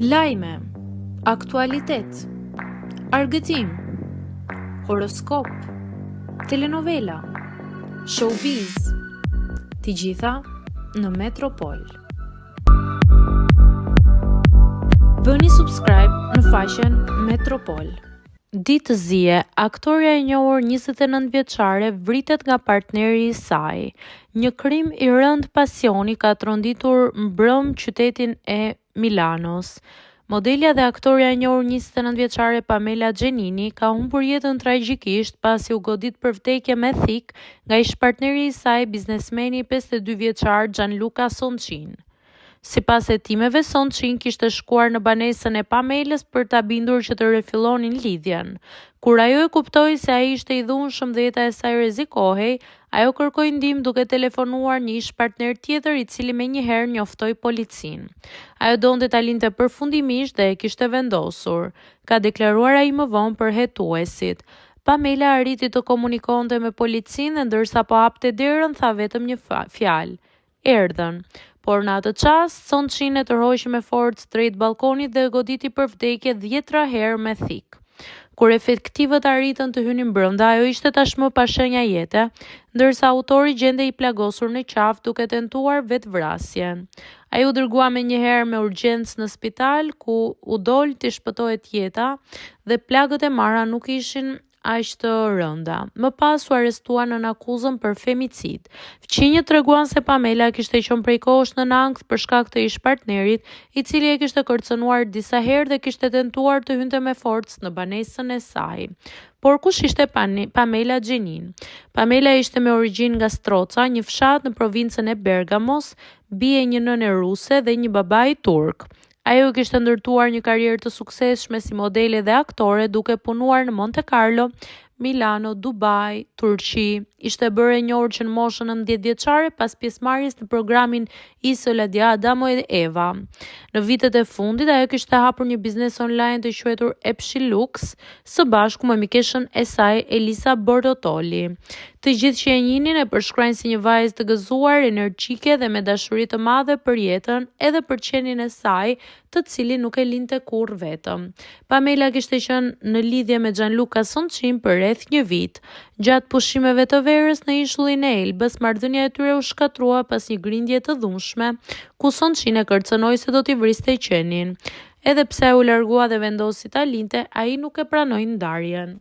Lajme, aktualitet, argëtim, horoskop, telenovela, showbiz, të gjitha në Metropol. Bëni subscribe në faqen Metropol. Ditë zije, aktoreja e njohur 29 vjeçare vritet nga partneri i saj. Një krim i rënd pasioni ka tronditur mbrëm qytetin e Milanos. Modelja dhe aktoreja e njohur 29 vjeçare Pamela Gjenini ka humbur jetën tragjikisht pasi u godit për vdekje me thik nga ish-partneri i saj, biznesmeni 52 vjeçar Gianluca Soncin. Sipas hetimeve, Soncin kishte shkuar në banesën e Pamelës për ta bindur që të rifillonin lidhjen. Kur ajo e kuptoi se ai ishte i dhunshëm dhe jeta e saj rrezikohej, ajo kërkoi ndihmë duke telefonuar një ish-partner tjetër i cili menjëherë njoftoi policinë. Ajo donte ta linte përfundimisht dhe e kishte vendosur, ka deklaruar ai më vonë për hetuesit. Pamela arriti të komunikonte me policinë dhe ndërsa po hapte derën tha vetëm një fjalë: erdhën. Por në atë çast, Soncin e tërhoqi me forcë drejt balkonit dhe goditi për vdekje 10 herë me thik. Kur efektivët arritën të hynin brenda, ajo ishte tashmë pa shenja jete, ndërsa autori gjendej i plagosur në qafë duke tentuar vetvrasjen. Ai u dërgua menjëherë me urgjencë në spital, ku u dol të shpëtohet jeta dhe plagët e marra nuk ishin aq të rënda. Më pas u arrestuan në akuzën për femicid. Fqinjët treguan se Pamela kishte qenë prej kohësh në ankth për shkak të ish-partnerit, i cili e kishte kërcënuar disa herë dhe kishte tentuar të hynte me forcë në banesën e saj. Por kush ishte Pamela Gjenin? Pamela ishte me origjinë nga Stroca, një fshat në provincën e Bergamos, bie një nëne ruse dhe një babai turk. Ajo kishte ndërtuar një karrierë të suksesshme si modele dhe aktore, duke punuar në Monte Carlo, Milano, Dubai, Turqi. Ishte bërë e njohur që në moshën 19 vjeçare pas pjesëmarrjes në programin Isola di Adamo e Eva. Në vitet e fundit ajo kishte hapur një biznes online të quajtur Epsilux, së bashku me mikeshën e saj Elisa Bortolli. Të gjithë që e njihnin e përshkruajnë si një vajzë të gëzuar, energjike dhe me dashuri të madhe për jetën, edhe për qenin e saj, të cilin nuk e linte kurrë vetëm. Pamela kishte qenë në lidhje me Gianluca Soncin për rreth një vit. Gjatë pushimeve të verës në ishullin e Elbës, marrëdhënia e tyre u shkatrua pas një grindje të dhunshme, ku Soncin e kërcënoi se do t'i vriste qenin. Edhe pse u largua dhe vendosi ta linte, ai nuk e pranoi ndarjen.